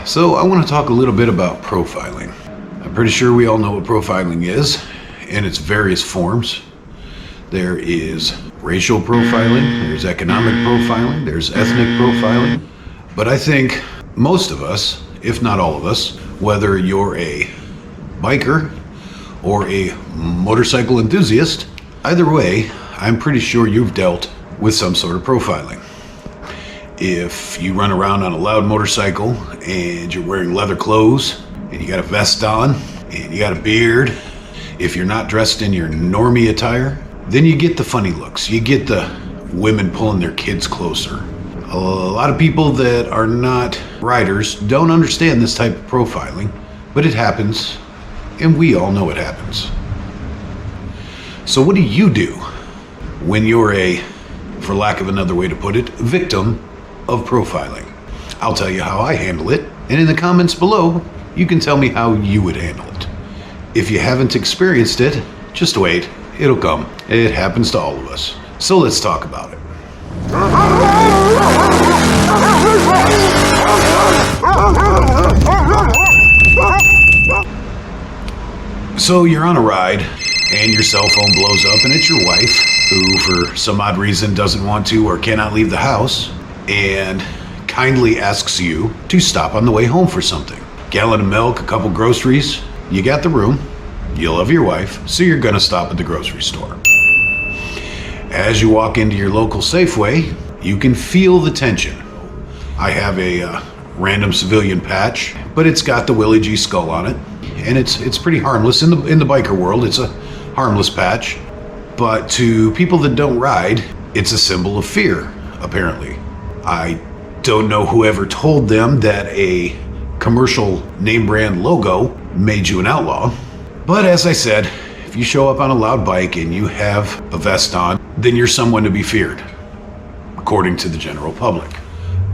So I want to talk a little bit about profiling. I'm pretty sure we all know what profiling is in its various forms. There is racial profiling, there's economic profiling, there's ethnic profiling. But I think most of us, if not all of us, whether you're a biker or a motorcycle enthusiast, either way, I'm pretty sure you've dealt with some sort of profiling. If you run around on a loud motorcycle and you're wearing leather clothes and you got a vest on and you got a beard, if you're not dressed in your normie attire, then you get the funny looks. You get the women pulling their kids closer. A lot of people that are not riders don't understand this type of profiling, but it happens, and we all know it happens. So what do you do when you're a, for lack of another way to put it, victim of profiling? I'll tell you how I handle it, and in the comments below, you can tell me how you would handle it. If you haven't experienced it, just wait, it'll come. It happens to all of us. So let's talk about it. So you're on a ride, and your cell phone blows up, and it's your wife, who for some odd reason doesn't want to or cannot leave the house, and kindly asks you to stop on the way home for something. Gallon of milk, a couple groceries. You got the room, you love your wife, so you're gonna stop at the grocery store. As you walk into your local Safeway, you can feel the tension. I have a random civilian patch, but it's got the Willie G skull on it, and it's pretty harmless. In the biker world, it's a harmless patch, but to people that don't ride, it's a symbol of fear, apparently. I don't know whoever told them that a commercial name brand logo made you an outlaw, but as I said, if you show up on a loud bike and you have a vest on, then you're someone to be feared, according to the general public.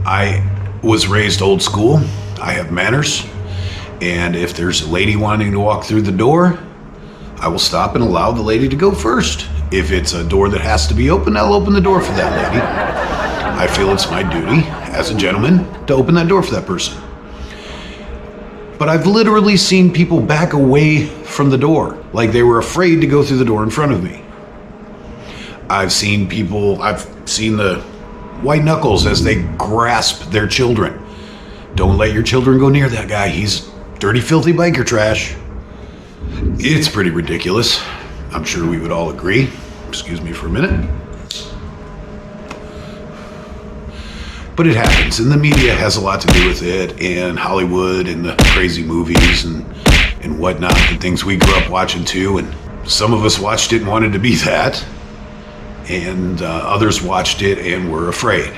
I was raised old school, I have manners, and if there's a lady wanting to walk through the door, I will stop and allow the lady to go first. If it's a door that has to be opened, I'll open the door for that lady. I feel it's my duty as a gentleman to open that door for that person. But I've literally seen people back away from the door, like they were afraid to go through the door in front of me. I've seen the white knuckles as they grasp their children. Don't let your children go near that guy. He's dirty, filthy biker trash. It's pretty ridiculous. I'm sure we would all agree. Excuse me for a minute. But it happens, and the media has a lot to do with it, and Hollywood and the crazy movies and whatnot, and things we grew up watching too, and some of us watched it and wanted to be that, and others watched it and were afraid.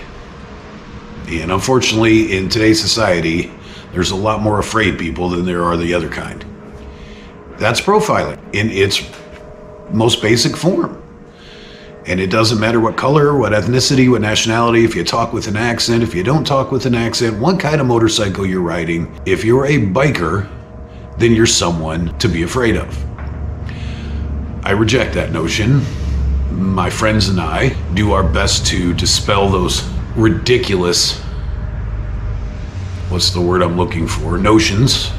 And unfortunately, in today's society, there's a lot more afraid people than there are the other kind. That's profiling in its most basic form. And it doesn't matter what color, what ethnicity, what nationality, if you talk with an accent, if you don't talk with an accent, what kind of motorcycle you're riding. If you're a biker, then you're someone to be afraid of. I reject that notion. My friends and I do our best to dispel those ridiculous, what's the word I'm looking for, notions,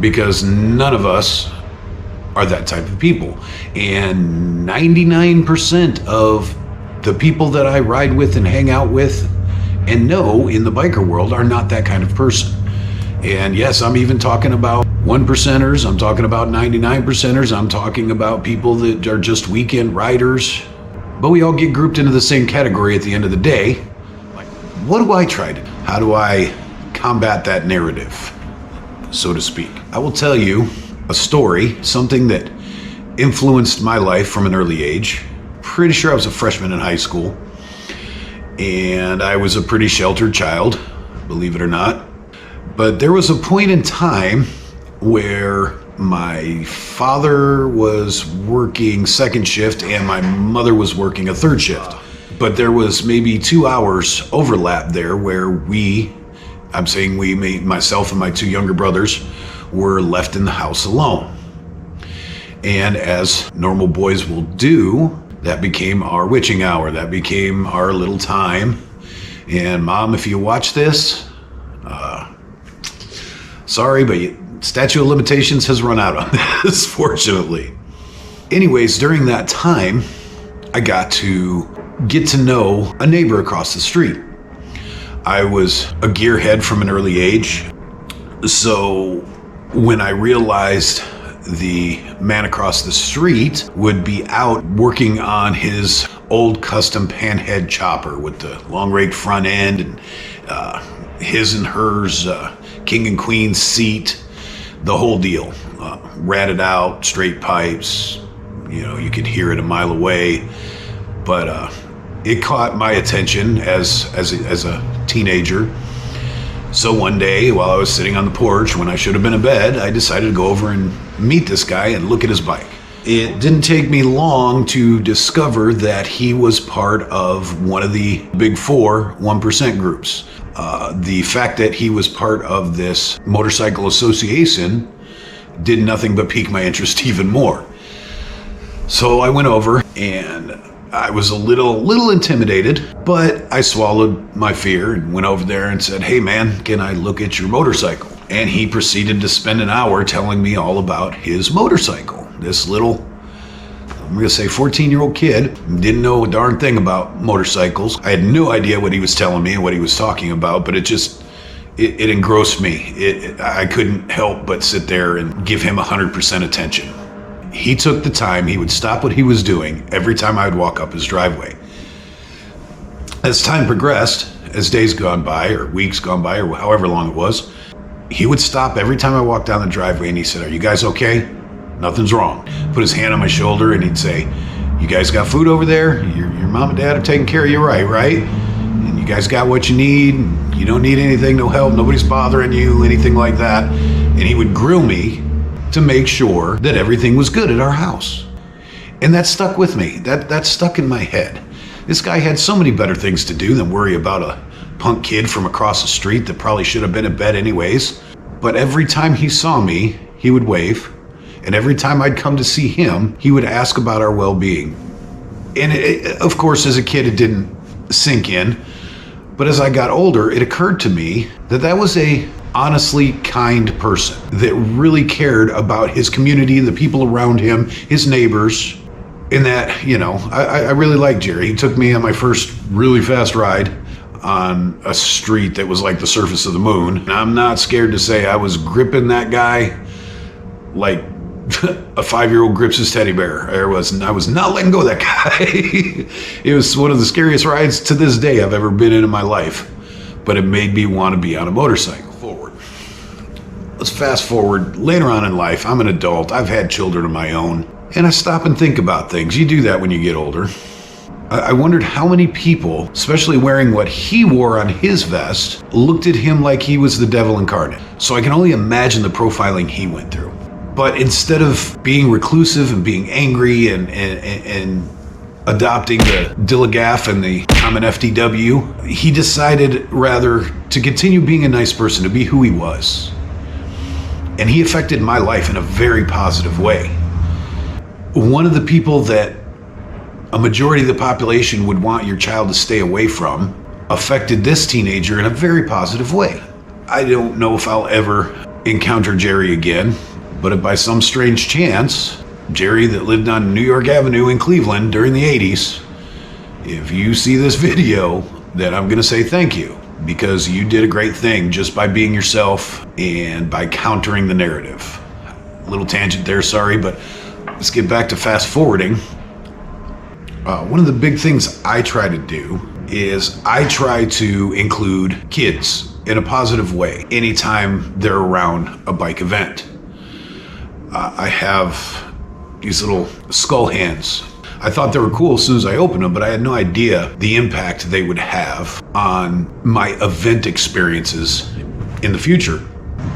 because none of us are that type of people. And 99% of the people that I ride with and hang out with and know in the biker world are not that kind of person. And yes, I'm even talking about 1%ers, I'm talking about 99%ers, I'm talking about people that are just weekend riders. But we all get grouped into the same category at the end of the day. Like, what do I try to do? How do I combat that narrative, so to speak? I will tell you a story, something that influenced my life from an early age. Pretty sure I was a freshman in high school, and I was a pretty sheltered child, believe it or not. But there was a point in time where my father was working second shift and my mother was working a third shift. But there was maybe 2 hours overlap there where myself and my two younger brothers were left in the house alone. And as normal boys will do, that became our witching hour. That became our little time. And Mom, if you watch this, Sorry, but statute of limitations has run out on this, fortunately. Anyways, during that time, I got to get to know a neighbor across the street. I was a gearhead from an early age, so when I realized the man across the street would be out working on his old custom panhead chopper with the long rake front end and his and hers king and queen seat, the whole deal, ratted out, straight pipes, you could hear it a mile away, but it caught my attention as a teenager. So one day, while I was sitting on the porch when I should have been in bed, I decided to go over and meet this guy and look at his bike. It didn't take me long to discover that he was part of one of the big four 1% groups. The fact that he was part of this motorcycle association did nothing but pique my interest even more. So I went over and I was a little intimidated, but I swallowed my fear and went over there and said, "Hey man, can I look at your motorcycle?" And he proceeded to spend an hour telling me all about his motorcycle. This little, I'm gonna say 14-year-old kid, didn't know a darn thing about motorcycles. I had no idea what he was telling me and what he was talking about, but it engrossed me. I couldn't help but sit there and give him 100% attention. He took the time, he would stop what he was doing every time I would walk up his driveway. As time progressed, as days gone by, or weeks gone by, or however long it was, he would stop every time I walked down the driveway and he said, "Are you guys okay? Nothing's wrong." Put his hand on my shoulder and he'd say, "You guys got food over there? Your mom and dad are taking care of you right? And you guys got what you need? You don't need anything, no help, nobody's bothering you," anything like that. And he would grill me to make sure that everything was good at our house. And that stuck with me. That stuck in my head. This guy had so many better things to do than worry about a punk kid from across the street that probably should have been in bed anyways. But every time he saw me, he would wave. And every time I'd come to see him, he would ask about our well-being. And of course, as a kid, it didn't sink in. But as I got older, it occurred to me that was a honestly kind person that really cared about his community, the people around him, his neighbors. And that, I really liked Jerry. He took me on my first really fast ride on a street that was like the surface of the moon. And I'm not scared to say I was gripping that guy like a 5-year-old grips his teddy bear. I was not letting go of that guy. It was one of the scariest rides to this day I've ever been in my life, but it made me want to be on a motorcycle. Let's fast forward. Later on in life, I'm an adult. I've had children of my own, and I stop and think about things. You do that when you get older. I wondered how many people, especially wearing what he wore on his vest, looked at him like he was the devil incarnate. So I can only imagine the profiling he went through. But instead of being reclusive and being angry and adopting the Dilligaff and the common FTW, he decided rather to continue being a nice person, to be who he was. And he affected my life in a very positive way. One of the people that a majority of the population would want your child to stay away from affected this teenager in a very positive way. I don't know if I'll ever encounter Jerry again, but if by some strange chance, Jerry that lived on New York Avenue in Cleveland during the 80s, if you see this video, then I'm gonna say thank you, because you did a great thing just by being yourself and by countering the narrative. A little tangent there, sorry, but let's get back to fast forwarding. One of the big things I try to do is I try to include kids in a positive way anytime they're around a bike event. I have these little skull hands. I thought they were cool as soon as I opened them, but I had no idea the impact they would have on my event experiences in the future.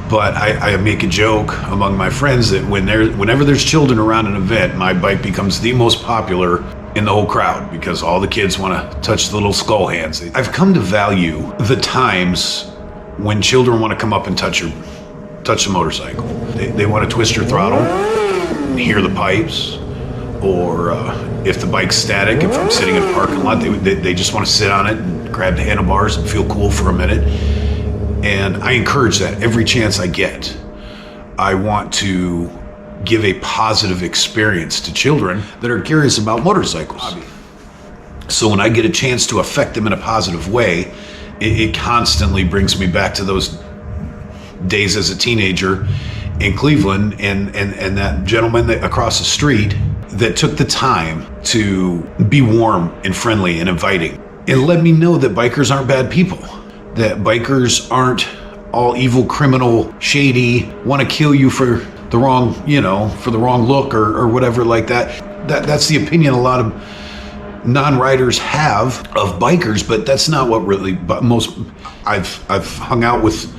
But I make a joke among my friends that whenever there's children around an event, my bike becomes the most popular in the whole crowd because all the kids want to touch the little skull hands. I've come to value the times when children want to come up and touch the motorcycle. They want to twist your throttle and hear the pipes. Or if the bike's static, if I'm sitting in a parking lot, they just want to sit on it and grab the handlebars and feel cool for a minute. And I encourage that every chance I get. I want to give a positive experience to children that are curious about motorcycles. So when I get a chance to affect them in a positive way, it constantly brings me back to those days as a teenager in Cleveland and that gentleman across the street that took the time to be warm and friendly and inviting and let me know that bikers aren't bad people, that bikers aren't all evil, criminal, shady, want to kill you for the wrong, for the wrong look or whatever like that. That's the opinion a lot of non-riders have of bikers, but that's not what really, but most, I've hung out with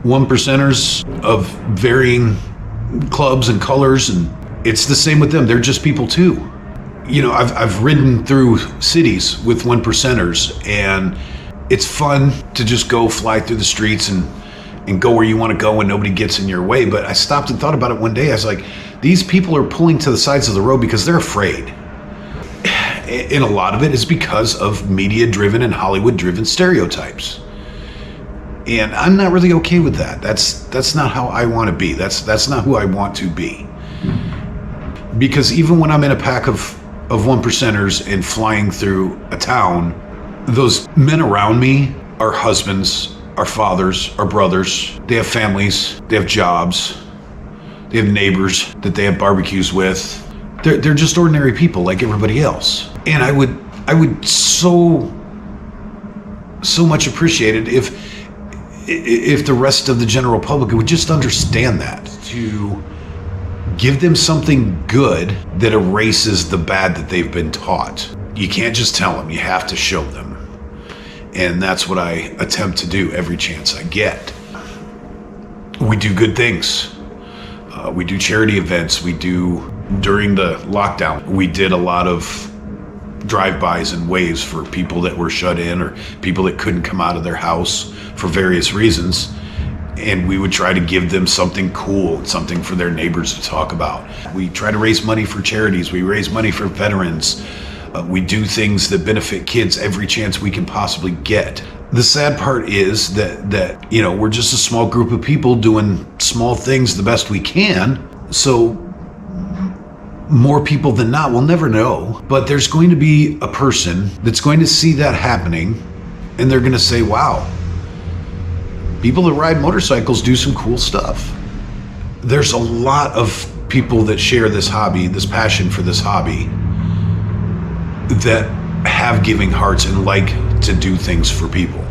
one percenters of varying clubs and colors, and it's the same with them. They're just people too. I've ridden through cities with one percenters, and it's fun to just go fly through the streets and go where you want to go and nobody gets in your way. But I stopped and thought about it one day. I was like, these people are pulling to the sides of the road because they're afraid. And a lot of it is because of media-driven and Hollywood-driven stereotypes. And I'm not really okay with that. That's not how I want to be. That's not who I want to be. Because even when I'm in a pack of one percenters and flying through a town, those men around me are husbands, are fathers, are brothers. They have families, they have jobs, they have neighbors that they have barbecues with. They're just ordinary people like everybody else. And I would so much appreciate it if the rest of the general public would just understand that, to give them something good that erases the bad that they've been taught. You can't just tell them, you have to show them. And that's what I attempt to do every chance I get. We do good things. We do charity events. During the lockdown, we did a lot of drive-bys and waves for people that were shut in or people that couldn't come out of their house for various reasons. And we would try to give them something cool, something for their neighbors to talk about. We try to raise money for charities. We raise money for veterans. We do things that benefit kids every chance we can possibly get. The sad part is that we're just a small group of people doing small things the best we can. So more people than not will never know. But there's going to be a person that's going to see that happening, and they're going to say, wow, people that ride motorcycles do some cool stuff. There's a lot of people that share this hobby, this passion for this hobby, that have giving hearts and like to do things for people.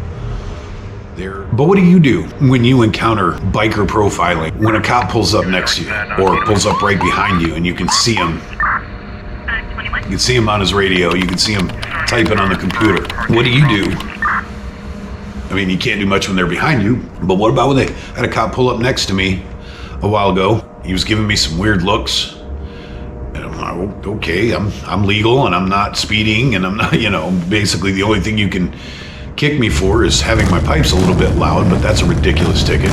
But what do you do when you encounter biker profiling? When a cop pulls up next to you or pulls up right behind you and you can see him. You can see him on his radio. You can see him typing on the computer. What do you do? I mean, you can't do much when they're behind you. But what about when they had a cop pull up next to me a while ago? He was giving me some weird looks. And I'm like, okay, I'm legal and I'm not speeding and I'm not, basically the only thing you can kick me for is having my pipes a little bit loud, but that's a ridiculous ticket.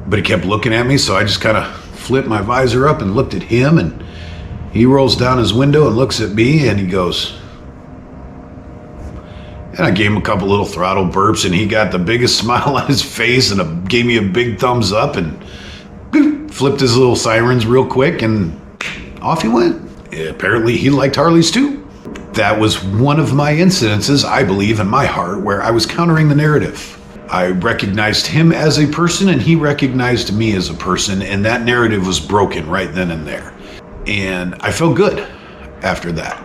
But he kept looking at me, so I just kind of flipped my visor up and looked at him, and he rolls down his window and looks at me and he goes, and I gave him a couple little throttle burps and he got the biggest smile on his face and gave me a big thumbs up and flipped his little sirens real quick and off he went. Apparently he liked Harleys too. That was one of my incidences, I believe, in my heart, where I was countering the narrative. I recognized him as a person and he recognized me as a person, and that narrative was broken right then and there. And I felt good after that.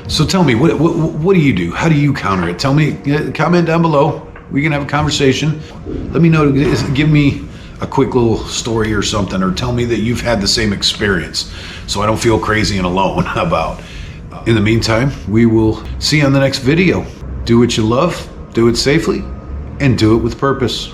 So tell me, what do you do? How do you counter it? Tell me, comment down below. We can have a conversation. Let me know, give me a quick little story or something, or tell me that you've had the same experience so I don't feel crazy and alone about. In the meantime, we will see you on the next video. Do what you love, do it safely, and do it with purpose.